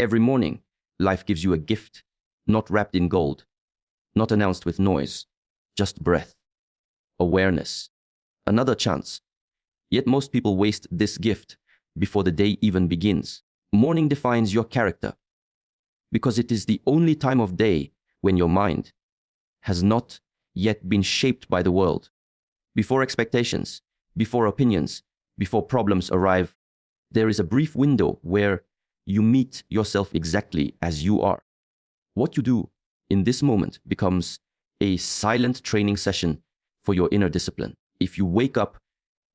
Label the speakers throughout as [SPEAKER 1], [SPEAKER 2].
[SPEAKER 1] Every morning, life gives you a gift, not wrapped in gold, not announced with noise, just breath, awareness, another chance. Yet most people waste this gift before the day even begins. Morning defines your character because it is the only time of day when your mind has not yet been shaped by the world. Before expectations, before opinions, before problems arrive, there is a brief window where you meet yourself exactly as you are. What you do in this moment becomes a silent training session for your inner discipline. If you wake up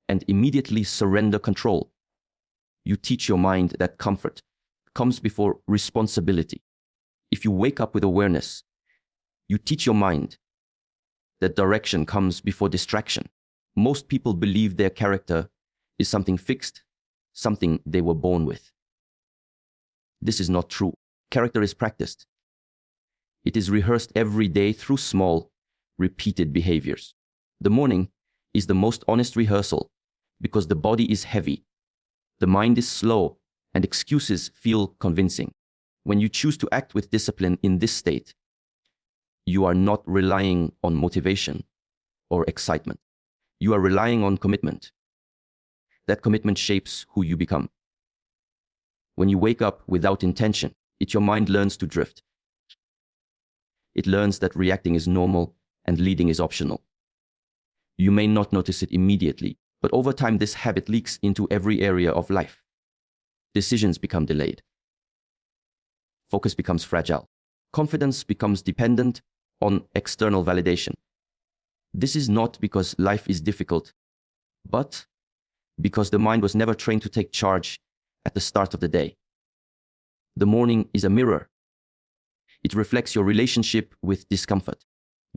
[SPEAKER 1] and immediately surrender control, you teach your mind that comfort comes before responsibility. If you wake up with awareness, you teach your mind that direction comes before distraction. Most people believe their character is something fixed, something they were born with. This is not true. Character is practiced. It is rehearsed every day through small, repeated behaviors. The morning is the most honest rehearsal because the body is heavy, the mind is slow, and excuses feel convincing. When you choose to act with discipline in this state, you are not relying on motivation or excitement. You are relying on commitment. That commitment shapes who you become. When you wake up without intention, your mind learns to drift. It learns that reacting is normal and leading is optional. You may not notice it immediately, but over time this habit leaks into every area of life. Decisions become delayed. Focus becomes fragile. Confidence becomes dependent on external validation. This is not because life is difficult, but because the mind was never trained to take charge at the start of the day. The morning is a mirror. It reflects your relationship with discomfort.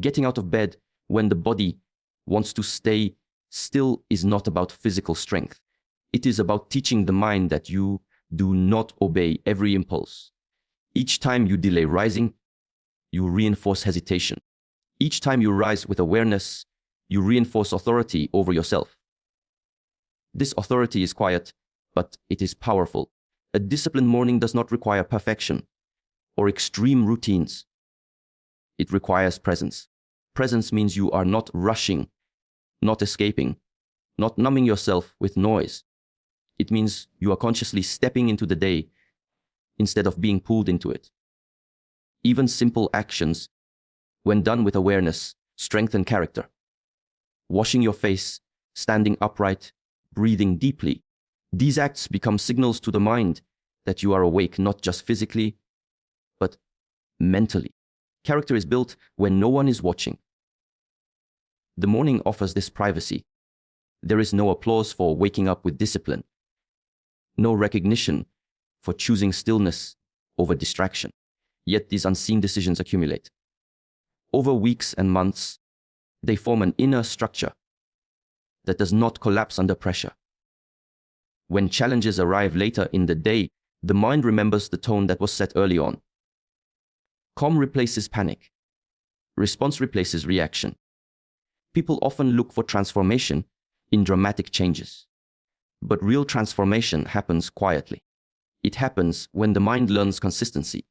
[SPEAKER 1] Getting out of bed when the body wants to stay still is not about physical strength. It is about teaching the mind that you do not obey every impulse. Each time you delay rising, you reinforce hesitation. Each time you rise with awareness, you reinforce authority over yourself. This authority is quiet, but it is powerful. A disciplined morning does not require perfection or extreme routines. It requires presence. Presence means you are not rushing, not escaping, not numbing yourself with noise. It means you are consciously stepping into the day instead of being pulled into it. Even simple actions, when done with awareness, strengthen character. Washing your face, standing upright, breathing deeply. These acts become signals to the mind that you are awake not just physically, but mentally. Character is built when no one is watching. The morning offers this privacy. There is no applause for waking up with discipline, no recognition for choosing stillness over distraction. Yet these unseen decisions accumulate. Over weeks and months, they form an inner structure that does not collapse under pressure. When challenges arrive later in the day, the mind remembers the tone that was set early on. Calm replaces panic. Response replaces reaction. People often look for transformation in dramatic changes. But real transformation happens quietly. It happens when the mind learns consistency.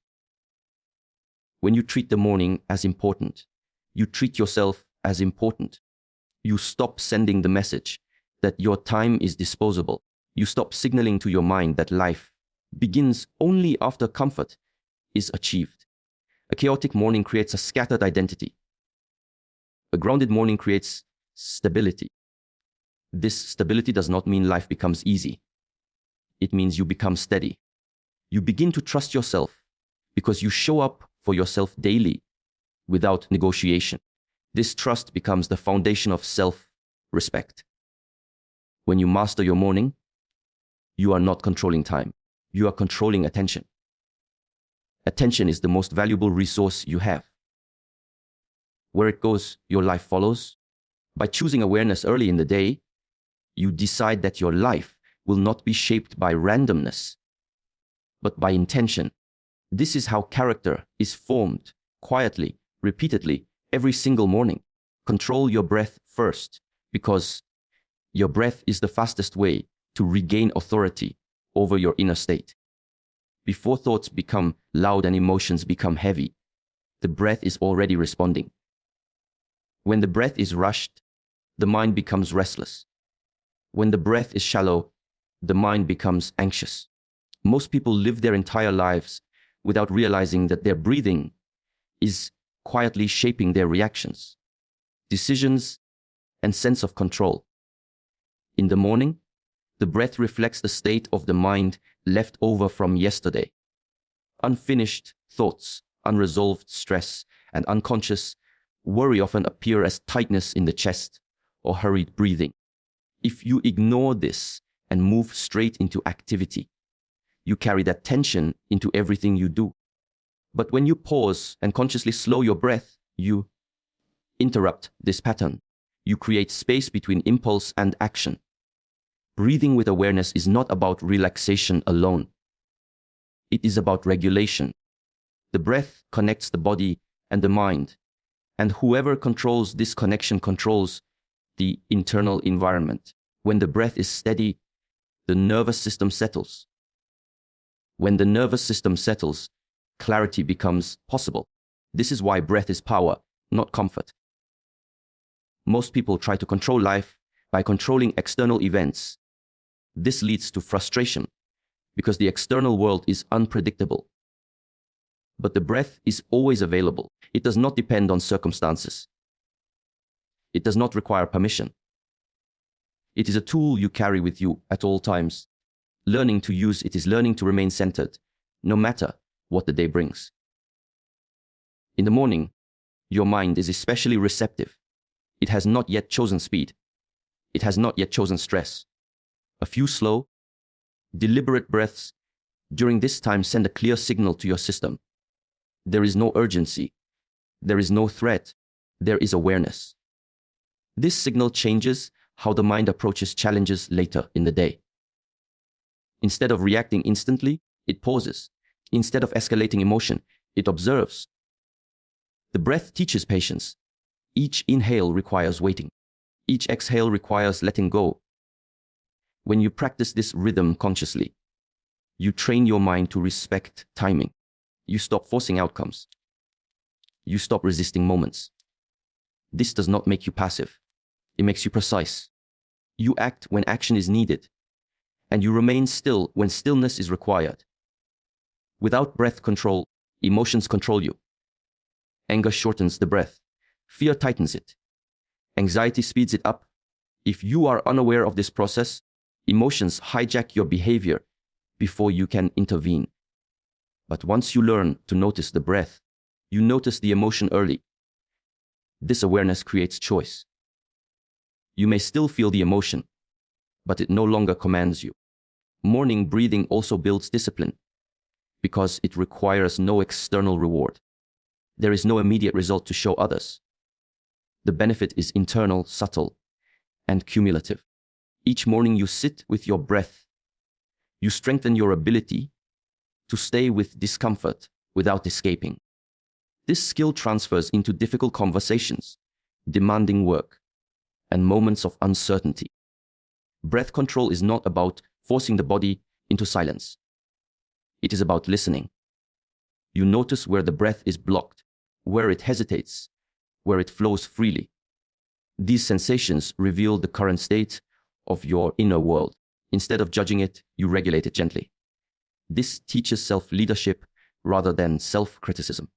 [SPEAKER 1] When you treat the morning as important, you treat yourself as important. You stop sending the message that your time is disposable. You stop signaling to your mind that life begins only after comfort is achieved. A chaotic morning creates a scattered identity. A grounded morning creates stability. This stability does not mean life becomes easy. It means you become steady. You begin to trust yourself because you show up for yourself daily without negotiation. This trust becomes the foundation of self-respect. When you master your morning, you are not controlling time. You are controlling attention. Attention is the most valuable resource you have. Where it goes, your life follows. By choosing awareness early in the day, you decide that your life will not be shaped by randomness, but by intention. This is how character is formed, quietly, repeatedly, every single morning. Control your breath first, because your breath is the fastest way to regain authority over your inner state. Before thoughts become loud and emotions become heavy, the breath is already responding. When the breath is rushed, the mind becomes restless. When the breath is shallow, the mind becomes anxious. Most people live their entire lives without realizing that their breathing is quietly shaping their reactions, decisions, and sense of control. In the morning, the breath reflects the state of the mind left over from yesterday. Unfinished thoughts, unresolved stress, and unconscious worry often appear as tightness in the chest or hurried breathing. If you ignore this and move straight into activity, you carry that tension into everything you do. But when you pause and consciously slow your breath, you interrupt this pattern. You create space between impulse and action. Breathing with awareness is not about relaxation alone. It is about regulation. The breath connects the body and the mind, and whoever controls this connection controls the internal environment. When the breath is steady, the nervous system settles. When the nervous system settles, clarity becomes possible. This is why breath is power, not comfort. Most people try to control life by controlling external events. This leads to frustration because the external world is unpredictable. But the breath is always available. It does not depend on circumstances. It does not require permission. It is a tool you carry with you at all times. Learning to use it is learning to remain centered, no matter what the day brings. In the morning, your mind is especially receptive. It has not yet chosen speed. It has not yet chosen stress. A few slow, deliberate breaths during this time send a clear signal to your system. There is no urgency. There is no threat. There is awareness. This signal changes how the mind approaches challenges later in the day. Instead of reacting instantly, it pauses. Instead of escalating emotion, it observes. The breath teaches patience. Each inhale requires waiting. Each exhale requires letting go. When you practice this rhythm consciously, you train your mind to respect timing. You stop forcing outcomes. You stop resisting moments. This does not make you passive. It makes you precise. You act when action is needed, and you remain still when stillness is required. Without breath control, emotions control you. Anger shortens the breath. Fear tightens it. Anxiety speeds it up. If you are unaware of this process, emotions hijack your behavior before you can intervene. But once you learn to notice the breath, you notice the emotion early. This awareness creates choice. You may still feel the emotion, but it no longer commands you. Morning breathing also builds discipline because it requires no external reward. There is no immediate result to show others. The benefit is internal, subtle, and cumulative. Each morning you sit with your breath. You strengthen your ability to stay with discomfort without escaping. This skill transfers into difficult conversations, demanding work, and moments of uncertainty. Breath control is not about forcing the body into silence. It is about listening. You notice where the breath is blocked, where it hesitates, where it flows freely. These sensations reveal the current state of your inner world. Instead of judging it, you regulate it gently. This teaches self-leadership rather than self-criticism.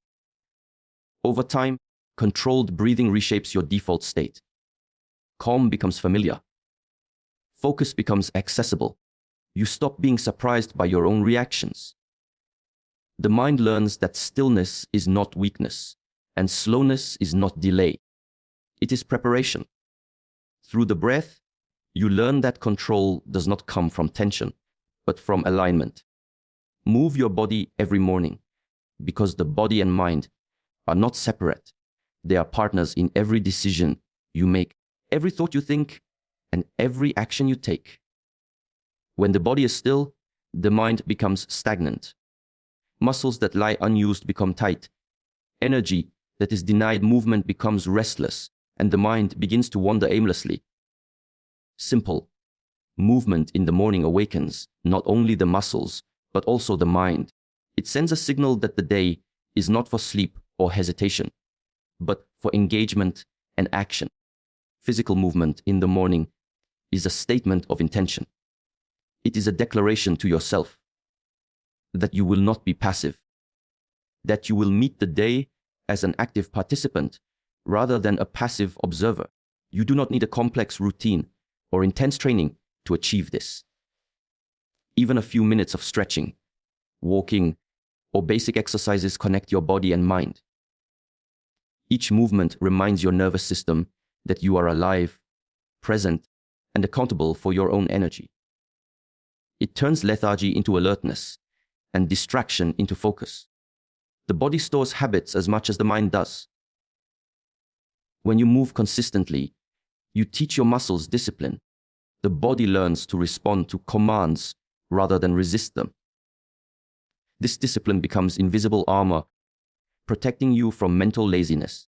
[SPEAKER 1] Over time, controlled breathing reshapes your default state. Calm becomes familiar. Focus becomes accessible. You stop being surprised by your own reactions. The mind learns that stillness is not weakness, and slowness is not delay. It is preparation. Through the breath, you learn that control does not come from tension, but from alignment. Move your body every morning, because the body and mind are not separate. They are partners in every decision you make, every thought you think, and every action you take. When the body is still, the mind becomes stagnant. Muscles that lie unused become tight. Energy that is denied movement becomes restless, and the mind begins to wander aimlessly. Simple. Movement in the morning awakens not only the muscles, but also the mind. It sends a signal that the day is not for sleep or hesitation, but for engagement and action. Physical movement in the morning is a statement of intention. It is a declaration to yourself that you will not be passive, that you will meet the day as an active participant rather than a passive observer. You do not need a complex routine or intense training to achieve this. Even a few minutes of stretching, walking, or basic exercises connect your body and mind. Each movement reminds your nervous system that you are alive, present, and accountable for your own energy. It turns lethargy into alertness and distraction into focus. The body stores habits as much as the mind does. When you move consistently, you teach your muscles discipline. The body learns to respond to commands rather than resist them. This discipline becomes invisible armor, protecting you from mental laziness.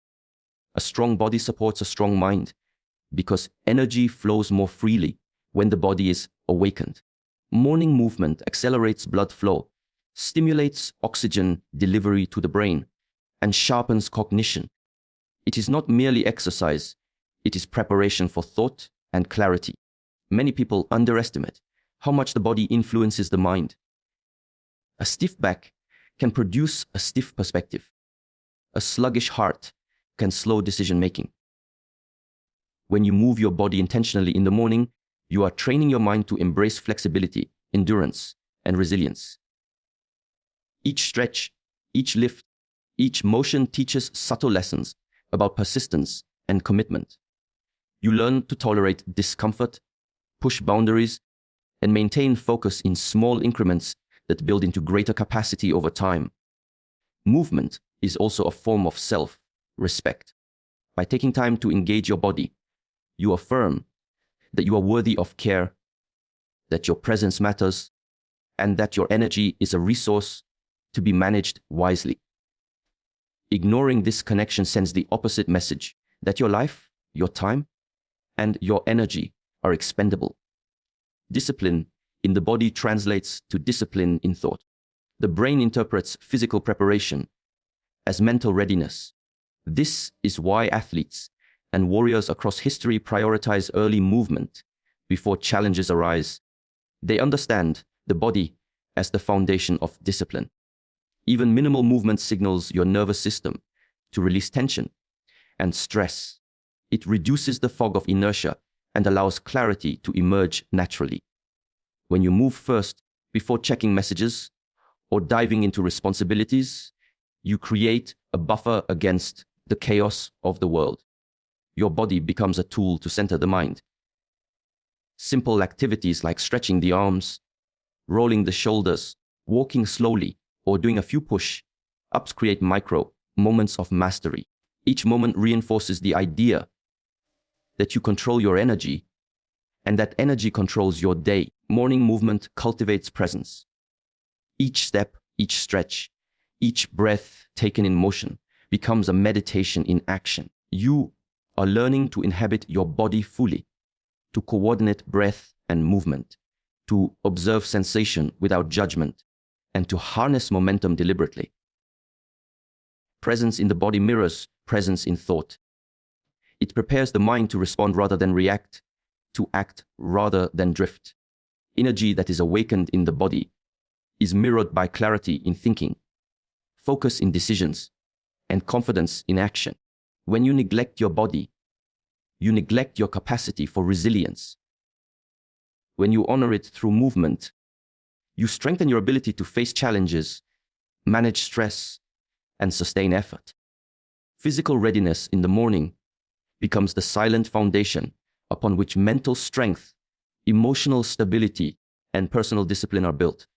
[SPEAKER 1] A strong body supports a strong mind because energy flows more freely when the body is awakened. Morning movement accelerates blood flow, stimulates oxygen delivery to the brain, and sharpens cognition. It is not merely exercise, it is preparation for thought and clarity. Many people underestimate how much the body influences the mind. A stiff back can produce a stiff perspective. A sluggish heart can slow decision making. When you move your body intentionally in the morning, you are training your mind to embrace flexibility, endurance, and resilience. Each stretch, each lift, each motion teaches subtle lessons about persistence and commitment. You learn to tolerate discomfort, push boundaries, and maintain focus in small increments that build into greater capacity over time. Movement is also a form of self-respect. By taking time to engage your body, you affirm that you are worthy of care, that your presence matters, and that your energy is a resource to be managed wisely. Ignoring this connection sends the opposite message, that your life, your time, and your energy are expendable. Discipline in the body translates to discipline in thought. The brain interprets physical preparation as mental readiness. This is why athletes and warriors across history prioritize early movement before challenges arise. They understand the body as the foundation of discipline. Even minimal movement signals your nervous system to release tension and stress. It reduces the fog of inertia and allows clarity to emerge naturally. When you move first, before checking messages or diving into responsibilities, you create a buffer against the chaos of the world. Your body becomes a tool to center the mind. Simple activities like stretching the arms, rolling the shoulders, walking slowly, or doing a few push-ups create micro moments of mastery. Each moment reinforces the idea that you control your energy and that energy controls your day. Morning movement cultivates presence. Each step, each stretch, each breath taken in motion becomes a meditation in action. You are learning to inhabit your body fully, to coordinate breath and movement, to observe sensation without judgment, and to harness momentum deliberately. Presence in the body mirrors presence in thought. It prepares the mind to respond rather than react, to act rather than drift. Energy that is awakened in the body is mirrored by clarity in thinking, focus in decisions, and confidence in action. When you neglect your body, you neglect your capacity for resilience. When you honor it through movement, you strengthen your ability to face challenges, manage stress, and sustain effort. Physical readiness in the morning becomes the silent foundation upon which mental strength, emotional stability, and personal discipline are built.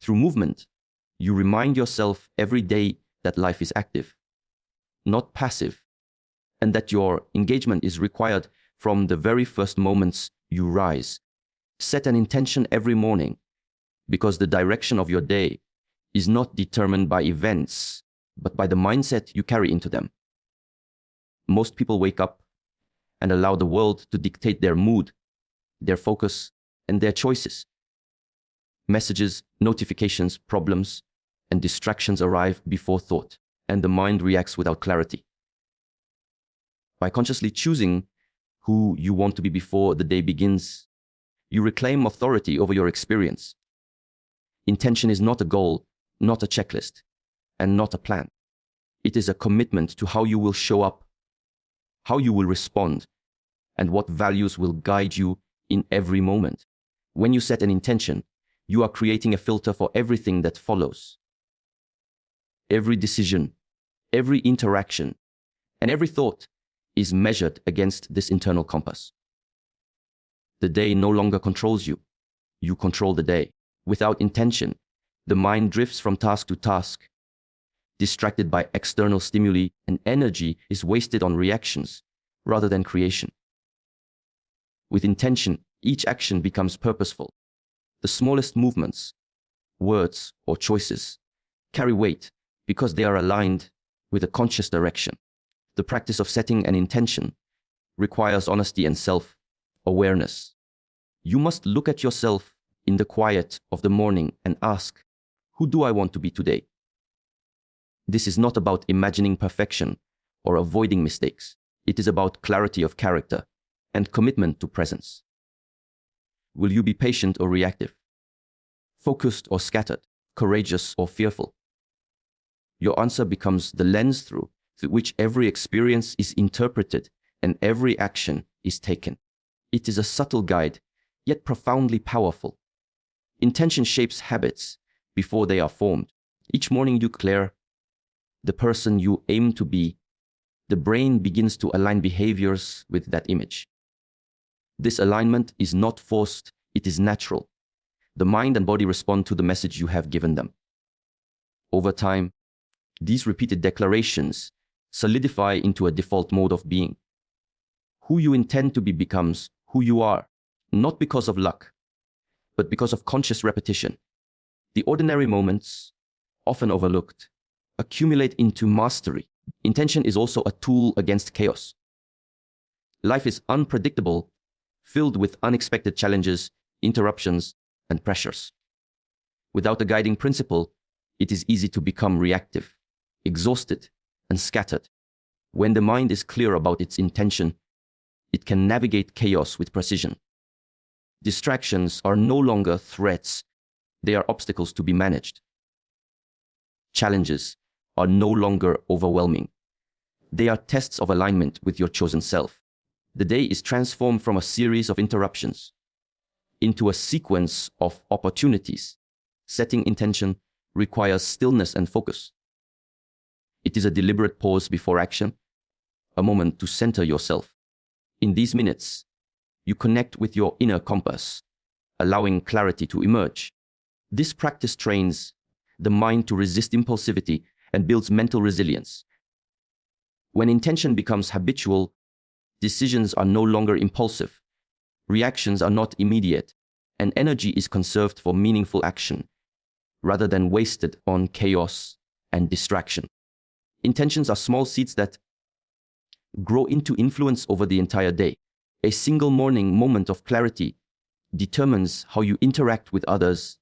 [SPEAKER 1] Through movement, you remind yourself every day that life is active, not passive, and that your engagement is required from the very first moments you rise. Set an intention every morning, because the direction of your day is not determined by events, but by the mindset you carry into them. Most people wake up and allow the world to dictate their mood, their focus, and their choices. Messages, notifications, problems, and distractions arrive before thought, and the mind reacts without clarity. By consciously choosing who you want to be before the day begins, you reclaim authority over your experience. Intention is not a goal, not a checklist, and not a plan. It is a commitment to how you will show up, how you will respond, and what values will guide you in every moment. When you set an intention, you are creating a filter for everything that follows. Every decision, every interaction, and every thought is measured against this internal compass. The day no longer controls you. You control the day. Without intention, the mind drifts from task to task, distracted by external stimuli, and energy is wasted on reactions rather than creation. With intention, each action becomes purposeful. The smallest movements, words, or choices carry weight because they are aligned with a conscious direction. The practice of setting an intention requires honesty and self-awareness. You must look at yourself in the quiet of the morning and ask, who do I want to be today? This is not about imagining perfection or avoiding mistakes. It is about clarity of character and commitment to presence. Will you be patient or reactive? Focused or scattered? Courageous or fearful? Your answer becomes the lens through which every experience is interpreted and every action is taken. It is a subtle guide, yet profoundly powerful. Intention shapes habits before they are formed. Each morning you declare the person you aim to be. The brain begins to align behaviors with that image. This alignment is not forced, it is natural. The mind and body respond to the message you have given them. Over time, these repeated declarations solidify into a default mode of being. Who you intend to be becomes who you are, not because of luck, but because of conscious repetition. The ordinary moments, often overlooked, accumulate into mastery. Intention is also a tool against chaos. Life is unpredictable, filled with unexpected challenges, interruptions, and pressures. Without a guiding principle, it is easy to become reactive, exhausted, and scattered. When the mind is clear about its intention, it can navigate chaos with precision. Distractions are no longer threats, they are obstacles to be managed. Challenges are no longer overwhelming. They are tests of alignment with your chosen self. The day is transformed from a series of interruptions into a sequence of opportunities. Setting intention requires stillness and focus. It is a deliberate pause before action, a moment to center yourself. In these minutes, you connect with your inner compass, allowing clarity to emerge. This practice trains the mind to resist impulsivity and builds mental resilience. When intention becomes habitual, decisions are no longer impulsive, reactions are not immediate, and energy is conserved for meaningful action, rather than wasted on chaos and distraction. Intentions are small seeds that grow into influence over the entire day. A single morning moment of clarity determines how you interact with others,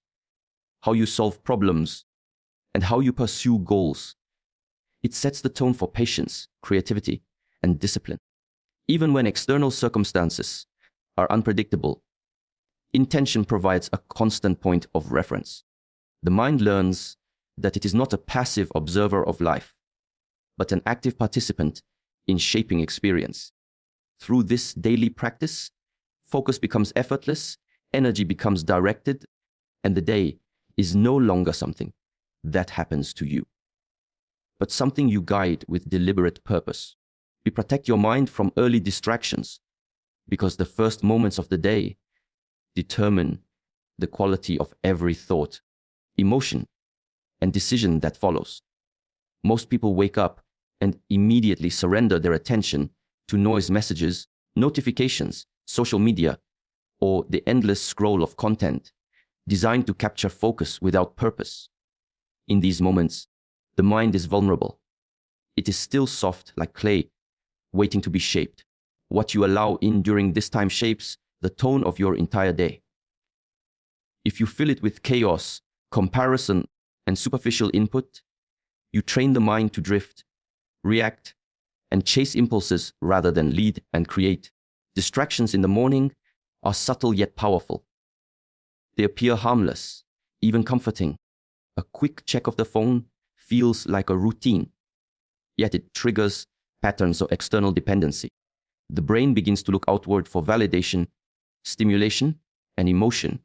[SPEAKER 1] how you solve problems, and how you pursue goals. It sets the tone for patience, creativity, and discipline. Even when external circumstances are unpredictable, intention provides a constant point of reference. The mind learns that it is not a passive observer of life, but an active participant in shaping experience. Through this daily practice, focus becomes effortless, energy becomes directed, and the day is no longer something that happens to you, but something you guide with deliberate purpose. You protect your mind from early distractions because the first moments of the day determine the quality of every thought, emotion, and decision that follows. Most people wake up and immediately surrender their attention to noise messages, notifications, social media, or the endless scroll of content designed to capture focus without purpose. In these moments, the mind is vulnerable. It is still soft like clay, waiting to be shaped. What you allow in during this time shapes the tone of your entire day. If you fill it with chaos, comparison, and superficial input, you train the mind to drift, react, and chase impulses rather than lead and create. Distractions in the morning are subtle yet powerful. They appear harmless, even comforting. A quick check of the phone feels like a routine, yet it triggers patterns of external dependency. The brain begins to look outward for validation, stimulation, and emotion,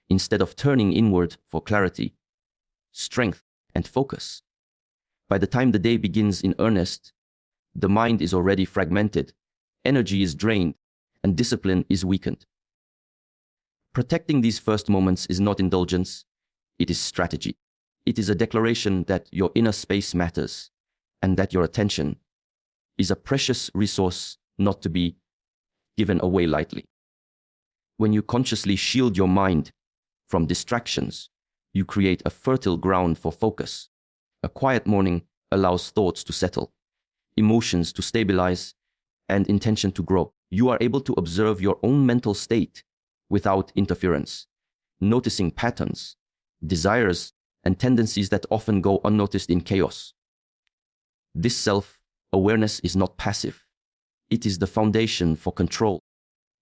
[SPEAKER 1] instead of turning inward for clarity, strength, and focus. By the time the day begins in earnest, the mind is already fragmented, energy is drained, and discipline is weakened. Protecting these first moments is not indulgence, it is strategy. It is a declaration that your inner space matters, and that your attention is a precious resource not to be given away lightly. When you consciously shield your mind from distractions, you create a fertile ground for focus. A quiet morning allows thoughts to settle, emotions to stabilize, and intention to grow. You are able to observe your own mental state without interference, noticing patterns, desires, and tendencies that often go unnoticed in chaos. This self-awareness is not passive. It is the foundation for control.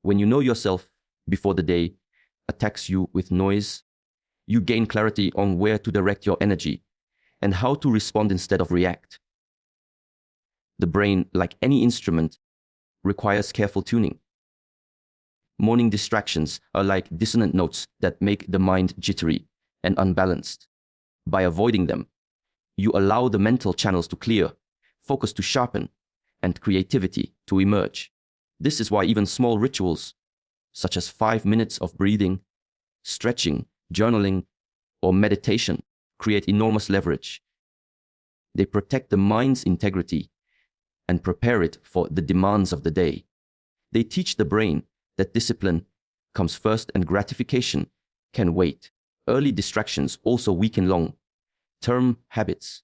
[SPEAKER 1] When you know yourself before the day attacks you with noise, you gain clarity on where to direct your energy and how to respond instead of react. The brain, like any instrument, requires careful tuning. Morning distractions are like dissonant notes that make the mind jittery and unbalanced. By avoiding them, you allow the mental channels to clear, focus to sharpen, and creativity to emerge. This is why even small rituals, such as 5 minutes of breathing, stretching, journaling, or meditation, create enormous leverage. They protect the mind's integrity and prepare it for the demands of the day. They teach the brain that discipline comes first and gratification can wait. Early distractions also weaken long-term habits.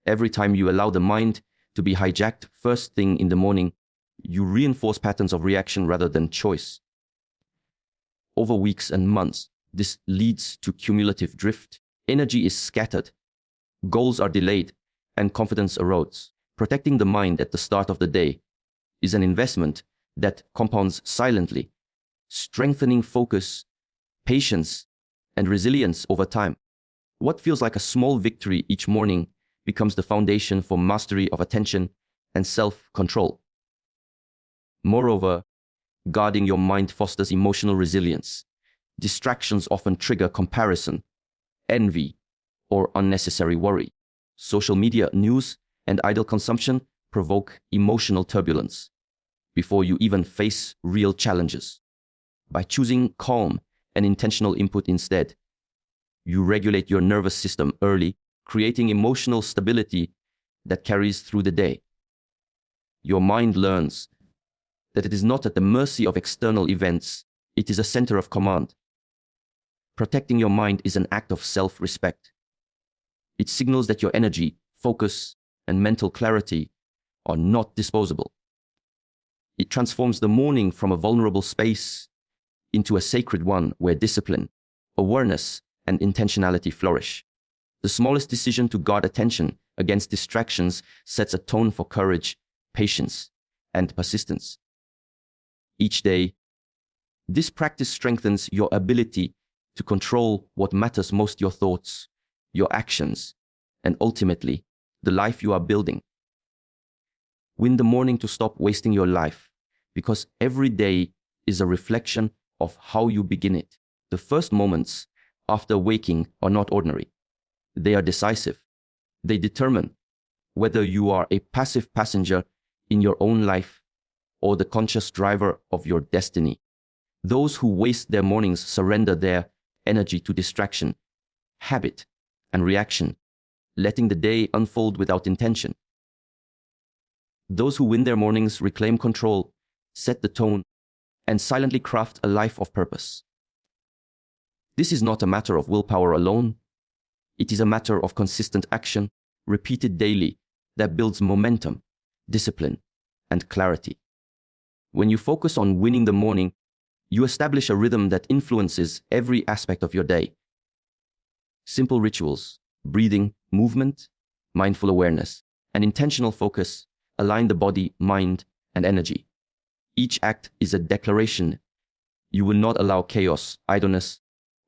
[SPEAKER 1] Every time you allow the mind to be hijacked first thing in the morning, you reinforce patterns of reaction rather than choice. Over weeks and months, this leads to cumulative drift. Energy is scattered, goals are delayed, and confidence erodes. Protecting the mind at the start of the day is an investment that compounds silently, strengthening focus, patience, and resilience over time. What feels like a small victory each morning becomes the foundation for mastery of attention and self-control. Moreover, guarding your mind fosters emotional resilience. Distractions often trigger comparison, envy, or unnecessary worry. Social media, news, and idle consumption provoke emotional turbulence before you even face real challenges. By choosing calm and intentional input instead, you regulate your nervous system early, creating emotional stability that carries through the day. Your mind learns that it is not at the mercy of external events, it is a center of command. Protecting your mind is an act of self-respect. It signals that your energy, focus, and mental clarity are not disposable. It transforms the morning from a vulnerable space into a sacred one where discipline, awareness, and intentionality flourish. The smallest decision to guard attention against distractions sets a tone for courage, patience, and persistence. Each day, this practice strengthens your ability to control what matters most: your thoughts, your actions, and ultimately, the life you are building. Win the morning to stop wasting your life, because every day is a reflection of how you begin it. The first moments after waking are not ordinary. They are decisive. They determine whether you are a passive passenger in your own life or the conscious driver of your destiny. Those who waste their mornings surrender their energy to distraction, habit, and reaction, letting the day unfold without intention. Those who win their mornings reclaim control, set the tone, and silently craft a life of purpose. This is not a matter of willpower alone. It is a matter of consistent action, repeated daily, that builds momentum, discipline, and clarity. When you focus on winning the morning, you establish a rhythm that influences every aspect of your day. Simple rituals, breathing, movement, mindful awareness, and intentional focus align the body, mind, and energy. Each act is a declaration. You will not allow chaos, idleness,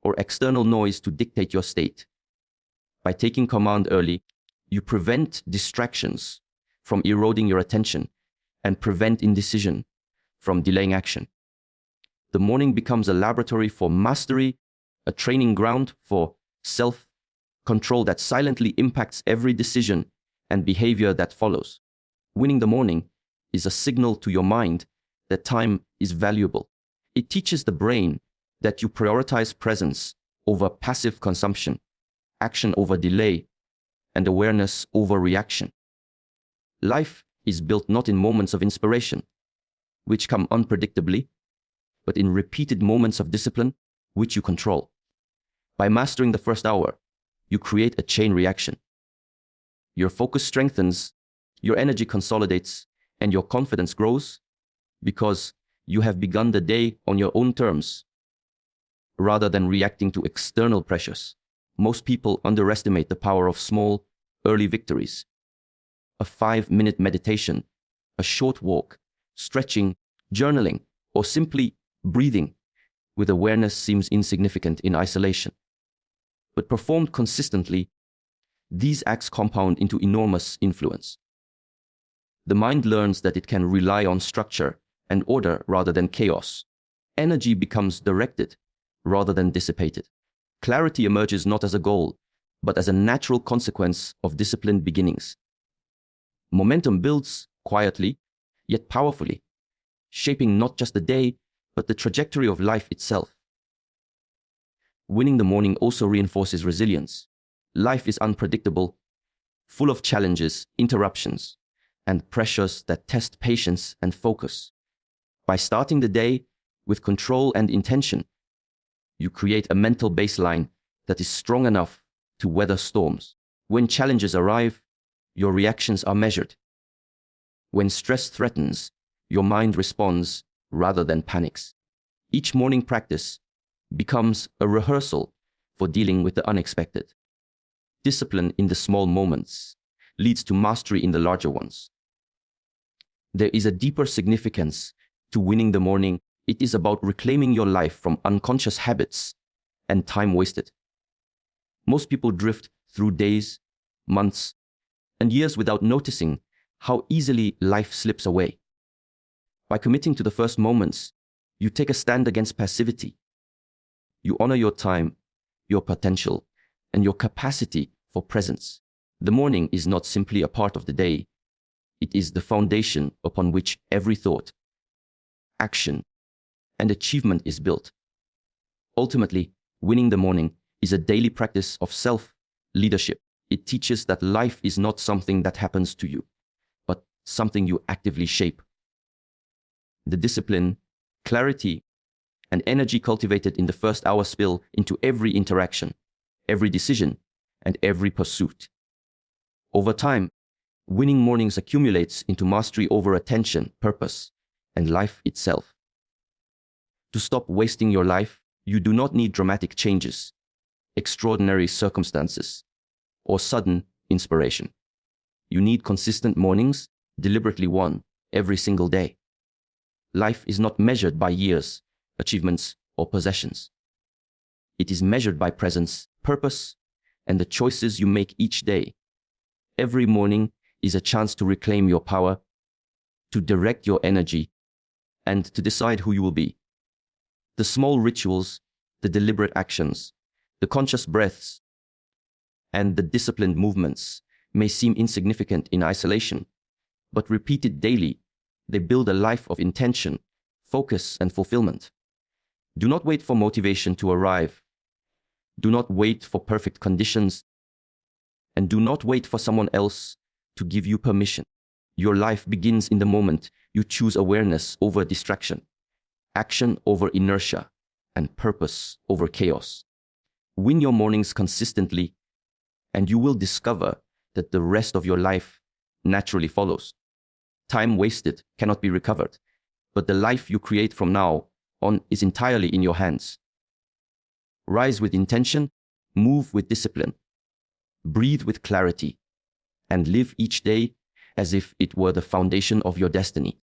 [SPEAKER 1] or external noise to dictate your state. By taking command early, you prevent distractions from eroding your attention and prevent indecision from delaying action. The morning becomes a laboratory for mastery, a training ground for self-control that silently impacts every decision and behavior that follows. Winning the morning is a signal to your mind that time is valuable. It teaches the brain that you prioritize presence over passive consumption, action over delay, and awareness over reaction. Life is built not in moments of inspiration, which come unpredictably, but in repeated moments of discipline, which you control. By mastering the first hour, you create a chain reaction. Your focus strengthens, your energy consolidates, and your confidence grows because you have begun the day on your own terms, rather than reacting to external pressures. Most people underestimate the power of small, early victories. A 5-minute meditation, a short walk, stretching, journaling, or simply breathing with awareness seems insignificant in isolation. But performed consistently, these acts compound into enormous influence. The mind learns that it can rely on structure and order rather than chaos. Energy becomes directed rather than dissipated. Clarity emerges not as a goal, but as a natural consequence of disciplined beginnings. Momentum builds quietly, yet powerfully, shaping not just the day, but the trajectory of life itself. Winning the morning also reinforces resilience. Life is unpredictable, full of challenges, interruptions, and pressures that test patience and focus. By starting the day with control and intention, you create a mental baseline that is strong enough to weather storms. When challenges arrive, your reactions are measured. When stress threatens, your mind responds rather than panics. Each morning practice becomes a rehearsal for dealing with the unexpected. Discipline in the small moments leads to mastery in the larger ones. There is a deeper significance to winning the morning. It is about reclaiming your life from unconscious habits and time wasted. Most people drift through days, months, and years without noticing how easily life slips away. By committing to the first moments, you take a stand against passivity. You honor your time, your potential, and your capacity for presence. The morning is not simply a part of the day. It is the foundation upon which every thought, action, and achievement is built. Ultimately, winning the morning is a daily practice of self-leadership. It teaches that life is not something that happens to you, but something you actively shape. The discipline, clarity, and energy cultivated in the first hour spill into every interaction, every decision, and every pursuit. Over time, winning mornings accumulates into mastery over attention, purpose, and life itself. To stop wasting your life, you do not need dramatic changes, extraordinary circumstances, or sudden inspiration. You need consistent mornings, deliberately won every single day. Life is not measured by years, achievements, or possessions. It is measured by presence, purpose, and the choices you make each day. Every morning is a chance to reclaim your power, to direct your energy, and to decide who you will be. The small rituals, the deliberate actions, the conscious breaths, and the disciplined movements may seem insignificant in isolation, but repeated daily, they build a life of intention, focus, and fulfillment. Do not wait for motivation to arrive. Do not wait for perfect conditions. And do not wait for someone else to give you permission. Your life begins in the moment you choose awareness over distraction, action over inertia, and purpose over chaos. Win your mornings consistently, and you will discover that the rest of your life naturally follows. Time wasted cannot be recovered, but the life you create from now on is entirely in your hands. Rise with intention, move with discipline, breathe with clarity, and live each day as if it were the foundation of your destiny.